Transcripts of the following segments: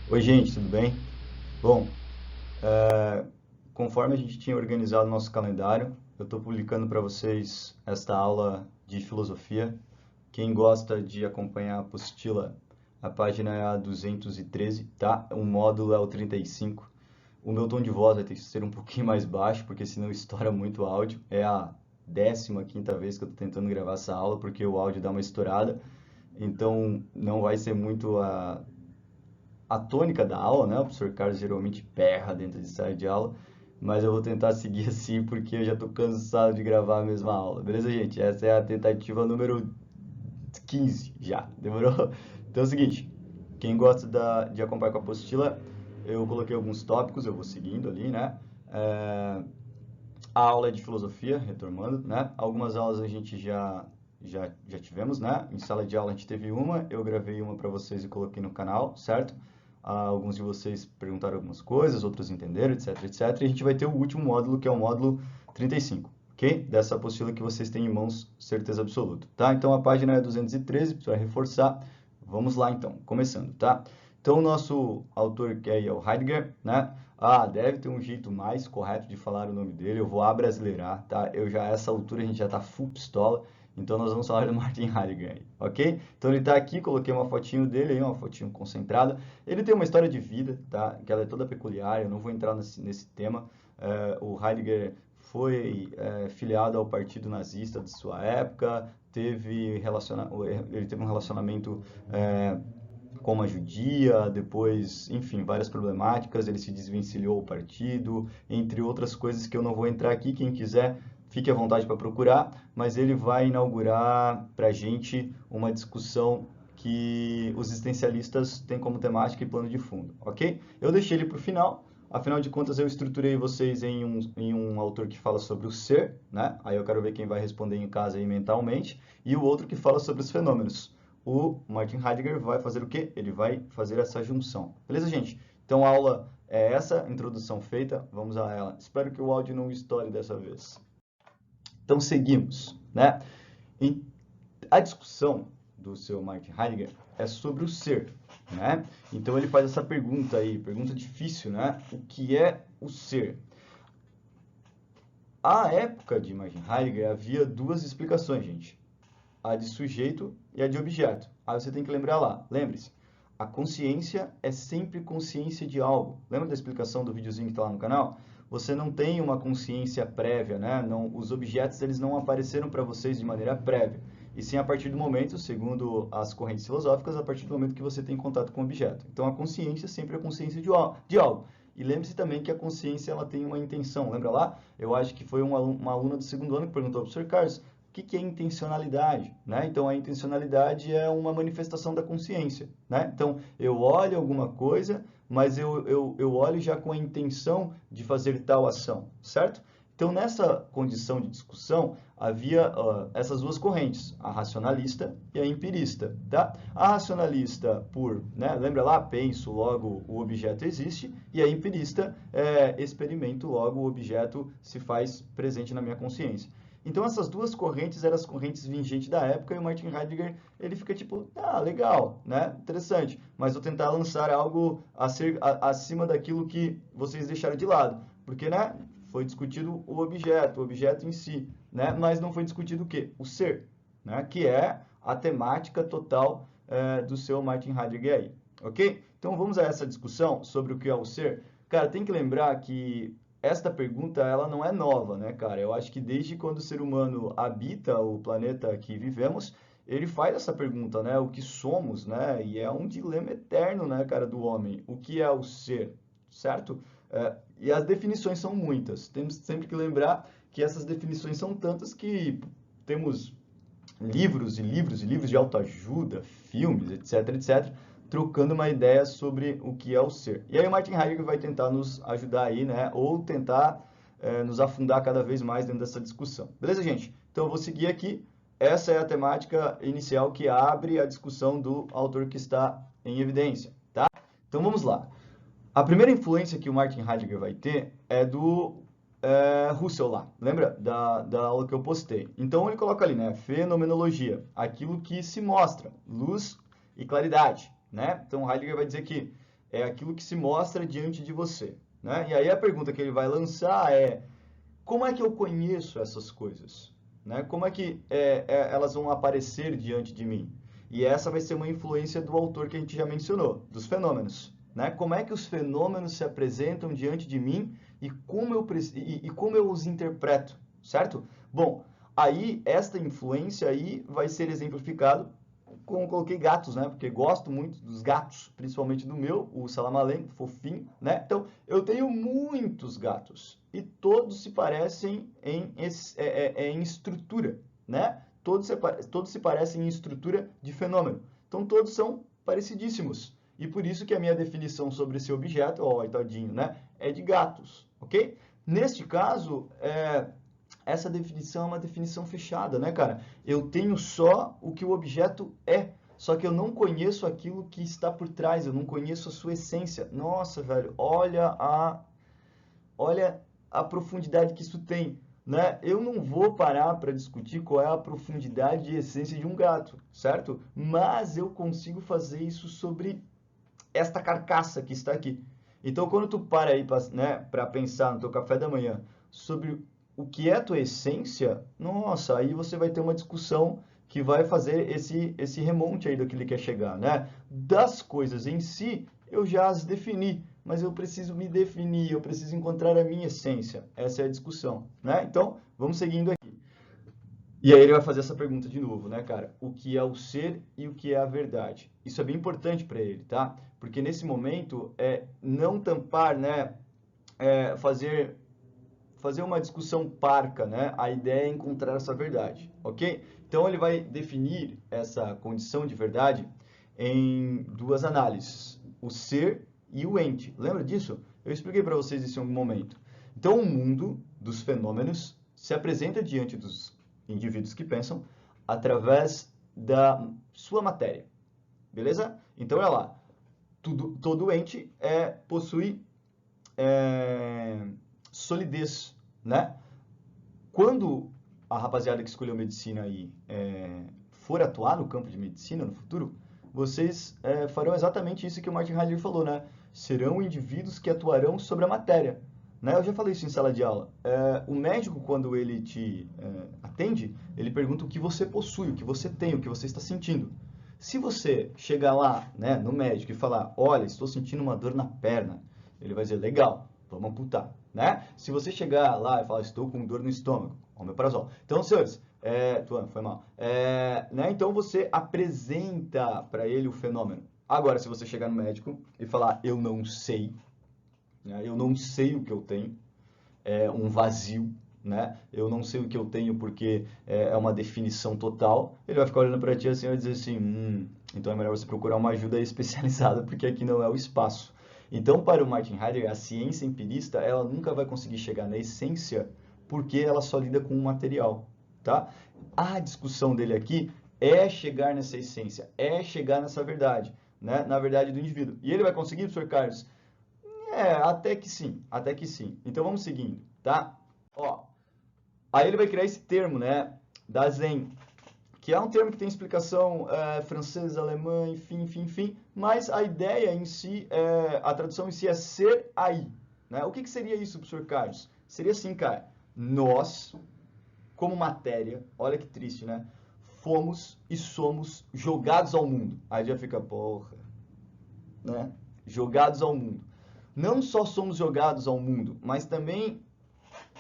Oi, gente, tudo bem? Bom, conforme a gente tinha organizado nosso calendário, eu estou publicando para vocês esta aula de filosofia. Quem gosta de acompanhar a apostila, a página é a 213, tá? O módulo é o 35. O meu tom de voz vai ter que ser um pouquinho mais baixo, porque senão estoura muito o áudio. É a 15ª vez que eu estou tentando gravar essa aula, porque o áudio dá uma estourada. Então, não vai ser muito a tônica da aula, né? O professor Carlos geralmente berra dentro de sala de aula, mas eu vou tentar seguir assim porque eu já estou cansado de gravar a mesma aula. Beleza, gente? Essa é a tentativa número 15 já. Demorou? Então é o seguinte, quem gosta de acompanhar com a apostila, eu coloquei alguns tópicos, eu vou seguindo ali, né? É, a aula é de filosofia, retomando, né? Algumas aulas a gente já tivemos, né? Em sala de aula a gente teve uma, eu gravei uma para vocês e coloquei no canal, certo? Alguns de vocês perguntaram algumas coisas, outros entenderam, etc, etc. E a gente vai ter o último módulo, que é o módulo 35, ok? Dessa apostila que vocês têm em mãos, certeza absoluta, tá? Então a página é 213, para reforçar. Vamos lá então, começando, tá? Então o nosso autor que é o Heidegger, né? Deve ter um jeito mais correto de falar o nome dele. Eu vou abrasileirar, tá? A essa altura a gente já tá full pistola. Então nós vamos falar do Martin Heidegger, ok? Então ele tá aqui, coloquei uma fotinho dele aí, uma fotinho concentrada. Ele tem uma história de vida, tá? Que ela é toda peculiar, eu não vou entrar nesse tema. O Heidegger foi filiado ao partido nazista de sua época, ele teve um relacionamento com uma judia, depois, enfim, várias problemáticas, ele se desvencilhou do partido, entre outras coisas que eu não vou entrar aqui, quem quiser fique à vontade para procurar, mas ele vai inaugurar para a gente uma discussão que os existencialistas têm como temática e plano de fundo, ok? Eu deixei ele para o final, afinal de contas eu estruturei vocês em um autor que fala sobre o ser, né? Aí eu quero ver quem vai responder em casa aí mentalmente, e o outro que fala sobre os fenômenos. O Martin Heidegger vai fazer o quê? Ele vai fazer essa junção. Beleza, gente? Então a aula é essa, introdução feita, vamos a ela. Espero que o áudio não estoure dessa vez. Então seguimos, né? E a discussão do seu Martin Heidegger é sobre o ser, né? Então ele faz essa pergunta aí, pergunta difícil, né? O que é o ser? À época de Martin Heidegger havia duas explicações, gente. A de sujeito e a de objeto. Aí você tem que lembrar lá, lembre-se, a consciência é sempre consciência de algo. Lembra da explicação do videozinho que está lá no canal? Você não tem uma consciência prévia, né? Não, os objetos eles não apareceram para vocês de maneira prévia. E sim a partir do momento, segundo as correntes filosóficas, a partir do momento que você tem contato com o objeto. Então a consciência sempre é consciência de algo. E lembre-se também que a consciência ela tem uma intenção. Lembra lá? Eu acho que foi uma aluna do segundo ano que perguntou para o Sr. Carlos, o que é intencionalidade, né? Então, a intencionalidade é uma manifestação da consciência, né? Então, eu olho alguma coisa, mas eu olho já com a intenção de fazer tal ação, certo? Então, nessa condição de discussão, havia essas duas correntes, a racionalista e a empirista, tá? A racionalista né, lembra lá, penso, logo o objeto existe, e a empirista experimento, logo o objeto se faz presente na minha consciência. Então essas duas correntes eram as correntes vigentes da época e o Martin Heidegger ele fica tipo, legal, né? Interessante, mas vou tentar lançar algo acima daquilo que vocês deixaram de lado, porque, né? Foi discutido o objeto em si, né? Mas não foi discutido o quê? O ser, né? Que é a temática total do seu Martin Heidegger aí, ok? Então vamos a essa discussão sobre o que é o ser. Cara, tem que lembrar que esta pergunta, ela não é nova, né, cara? Eu acho que desde quando o ser humano habita o planeta que vivemos, ele faz essa pergunta, né? O que somos, né? E é um dilema eterno, né, cara, do homem. O que é o ser, certo? E as definições são muitas. Temos sempre que lembrar que essas definições são tantas que temos livros e livros e livros de autoajuda, filmes, etc, etc, trocando uma ideia sobre o que é o ser. E aí o Martin Heidegger vai tentar nos ajudar aí, né, ou tentar nos afundar cada vez mais dentro dessa discussão. Beleza, gente? Então eu vou seguir aqui. Essa é a temática inicial que abre a discussão do autor que está em evidência, tá? Então vamos lá. A primeira influência que o Martin Heidegger vai ter é do Russell lá, lembra da aula que eu postei? Então ele coloca ali, né, fenomenologia, aquilo que se mostra, luz e claridade, né? Então Heidegger vai dizer que é aquilo que se mostra diante de você, né? E aí a pergunta que ele vai lançar é: como é que eu conheço essas coisas? Né? Como é que elas vão aparecer diante de mim? E essa vai ser uma influência do autor que a gente já mencionou, dos fenômenos. Né? Como é que os fenômenos se apresentam diante de mim e como eu os interpreto, certo? Bom, aí esta influência aí vai ser exemplificado como coloquei gatos, né? Porque gosto muito dos gatos, principalmente do meu, o Salamaleco, fofinho, né? Então, eu tenho muitos gatos e todos se parecem em estrutura, né? Todos se parecem em estrutura de fenômeno. Então, todos são parecidíssimos. E por isso que a minha definição sobre esse objeto, ó, tadinho, né? É de gatos, ok? Neste caso, essa definição é uma definição fechada, né, cara? Eu tenho só o que o objeto é, só que eu não conheço aquilo que está por trás, eu não conheço a sua essência. Nossa, velho, olha a profundidade que isso tem, né? Eu não vou parar para discutir qual é a profundidade e essência de um gato, certo? Mas eu consigo fazer isso sobre esta carcaça que está aqui. Então, quando tu para aí, né, para pensar no teu café da manhã sobre o que é a tua essência, nossa, aí você vai ter uma discussão que vai fazer esse remonte aí do que ele quer chegar, né? Das coisas em si, eu já as defini, mas eu preciso me definir, eu preciso encontrar a minha essência. Essa é a discussão, né? Então, vamos seguindo aqui. E aí ele vai fazer essa pergunta de novo, né, cara? O que é o ser e o que é a verdade? Isso é bem importante para ele, tá? Porque nesse momento não tampar, né, fazer uma discussão parca, né? A ideia é encontrar essa verdade, ok? Então ele vai definir essa condição de verdade em duas análises: o ser e o ente. Lembra disso? Eu expliquei para vocês isso em algum momento. Então o mundo dos fenômenos se apresenta diante dos indivíduos que pensam através da sua matéria, beleza? Então olha lá, todo ente possui solidez, né? Quando a rapaziada que escolheu medicina aí for atuar no campo de medicina no futuro, vocês farão exatamente isso que o Martin Heidegger falou, né? Serão indivíduos que atuarão sobre a matéria. Né? Eu já falei isso em sala de aula. O médico, quando ele te atende, ele pergunta o que você possui, o que você tem, o que você está sentindo. Se você chegar lá, né, no médico e falar: olha, estou sentindo uma dor na perna, ele vai dizer: legal, vamos amputar, né? Se você chegar lá e falar: estou com dor no estômago, omeprazol. Então, senhores, Tuan, foi mal. Né? Então, você apresenta para ele o fenômeno. Agora, se você chegar no médico e falar: eu não sei, né? Eu não sei o que eu tenho, é um vazio, né? Eu não sei o que eu tenho porque é uma definição total. Ele vai ficar olhando para ti assim e vai dizer assim: então é melhor você procurar uma ajuda especializada porque aqui não é o espaço. Então, para o Martin Heidegger, a ciência empirista, ela nunca vai conseguir chegar na essência porque ela só lida com o material, tá? A discussão dele aqui é chegar nessa essência, é chegar nessa verdade, né? Na verdade do indivíduo. E ele vai conseguir, professor Carlos? Até que sim, até que sim. Então vamos seguindo, tá? Ó, aí ele vai criar esse termo, né, da Zen, que é um termo que tem explicação francesa, alemã, enfim, mas a ideia em si, a tradução em si é ser aí, né? O que seria isso, professor Carlos? Seria assim, cara: nós, como matéria, olha que triste, né? Fomos e somos jogados ao mundo. Aí já fica, porra, né? Jogados ao mundo. Não só somos jogados ao mundo, mas também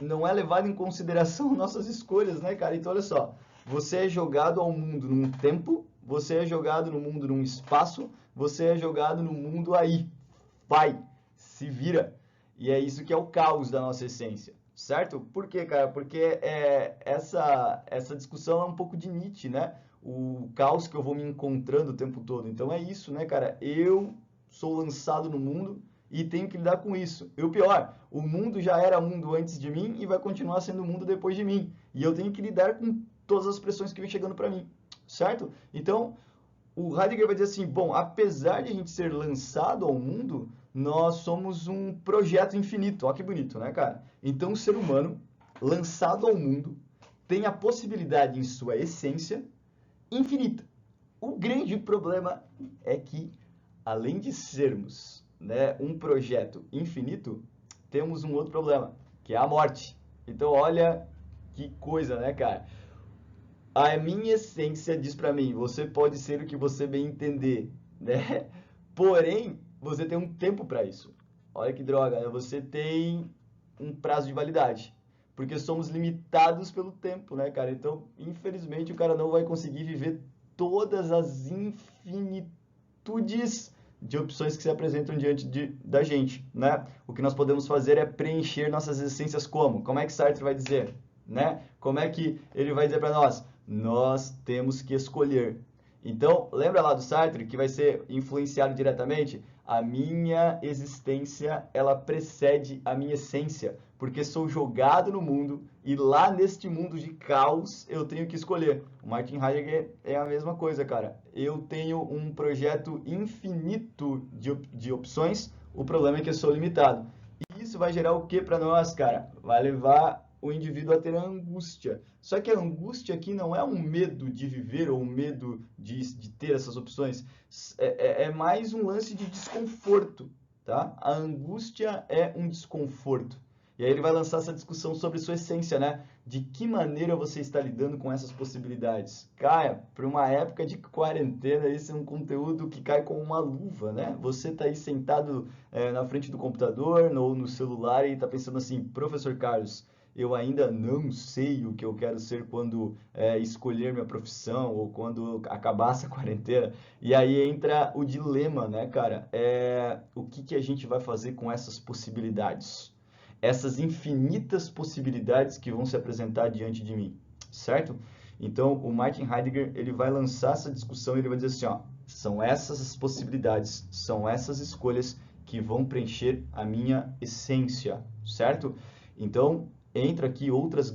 não é levado em consideração nossas escolhas, né, cara? Então, olha só, você é jogado ao mundo num tempo, você é jogado no mundo num espaço, você é jogado no mundo aí. Vai, se vira. E é isso que é o caos da nossa essência, certo? Por quê, cara? Porque essa discussão é um pouco de Nietzsche, né? O caos que eu vou me encontrando o tempo todo. Então é isso, né, cara? Eu sou lançado no mundo e tenho que lidar com isso. E o pior, o mundo já era mundo antes de mim e vai continuar sendo mundo depois de mim. E eu tenho que lidar com todas as pressões que vêm chegando para mim, certo? Então, o Heidegger vai dizer assim: bom, apesar de a gente ser lançado ao mundo, nós somos um projeto infinito. Olha que bonito, né, cara? Então, o ser humano, lançado ao mundo, tem a possibilidade em sua essência infinita. O grande problema é que, além de sermos, né, um projeto infinito, temos um outro problema, que é a morte. Então, olha que coisa, né, cara? A minha essência diz pra mim, você pode ser o que você bem entender, né? Porém, você tem um tempo para isso. Olha que droga, né? Você tem um prazo de validade. Porque somos limitados pelo tempo, né, cara? Então, infelizmente, o cara não vai conseguir viver todas as infinitudes de opções que se apresentam da gente, né? O que nós podemos fazer é preencher nossas essências como? Como é que Sartre vai dizer, né? Como é que ele vai dizer para nós? Nós temos que escolher. Então, lembra lá do Sartre que vai ser influenciado diretamente? A minha existência, ela precede a minha essência, porque sou jogado no mundo e lá neste mundo de caos eu tenho que escolher. O Martin Heidegger é a mesma coisa, cara. Eu tenho um projeto infinito de opções, o problema é que eu sou limitado. E isso vai gerar o que para nós, cara? Vai levar o indivíduo a ter angústia. Só que a angústia aqui não é um medo de viver ou um medo de ter essas opções. É mais um lance de desconforto, tá? A angústia é um desconforto. E aí ele vai lançar essa discussão sobre sua essência, né? De que maneira você está lidando com essas possibilidades? Cara, para uma época de quarentena, esse é um conteúdo que cai como uma luva, né? Você está aí sentado na frente do computador ou no celular e está pensando assim, professor Carlos, eu ainda não sei o que eu quero ser quando escolher minha profissão ou quando acabar essa quarentena. E aí entra o dilema, né, cara? O que a gente vai fazer com essas possibilidades? Essas infinitas possibilidades que vão se apresentar diante de mim, certo? Então, o Martin Heidegger, ele vai lançar essa discussão e ele vai dizer assim, ó, são essas as possibilidades, são essas escolhas que vão preencher a minha essência, certo? Então, entra aqui outros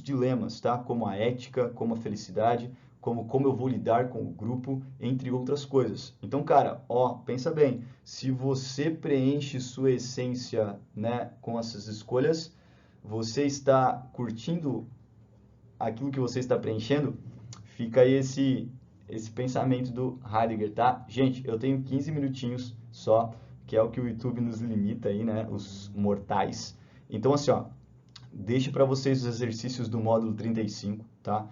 dilemas, tá? Como a ética, como a felicidade, como eu vou lidar com o grupo, entre outras coisas. Então, cara, ó, pensa bem, se você preenche sua essência, né, com essas escolhas, você está curtindo aquilo que você está preenchendo, fica aí esse pensamento do Heidegger, tá? Gente, eu tenho 15 minutinhos só, que é o que o YouTube nos limita aí, né, os mortais. Então, assim, ó, deixo para vocês os exercícios do módulo 35, tá?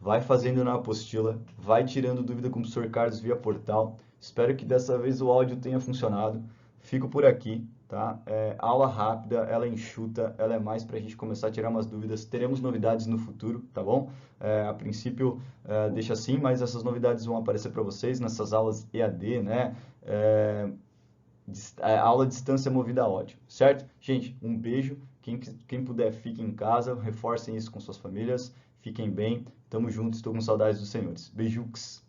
Vai fazendo na apostila, vai tirando dúvida com o professor Carlos via portal. Espero que dessa vez o áudio tenha funcionado. Fico por aqui, tá? Aula rápida, ela é enxuta, ela é mais para a gente começar a tirar umas dúvidas. Teremos novidades no futuro, tá bom? A princípio, deixa assim, mas essas novidades vão aparecer para vocês nessas aulas EAD, né? Aula à distância movida a ódio, certo? Gente, um beijo. Quem puder, fique em casa, reforcem isso com suas famílias. Fiquem bem. Tamo juntos, estou com saudades dos senhores. Beijux.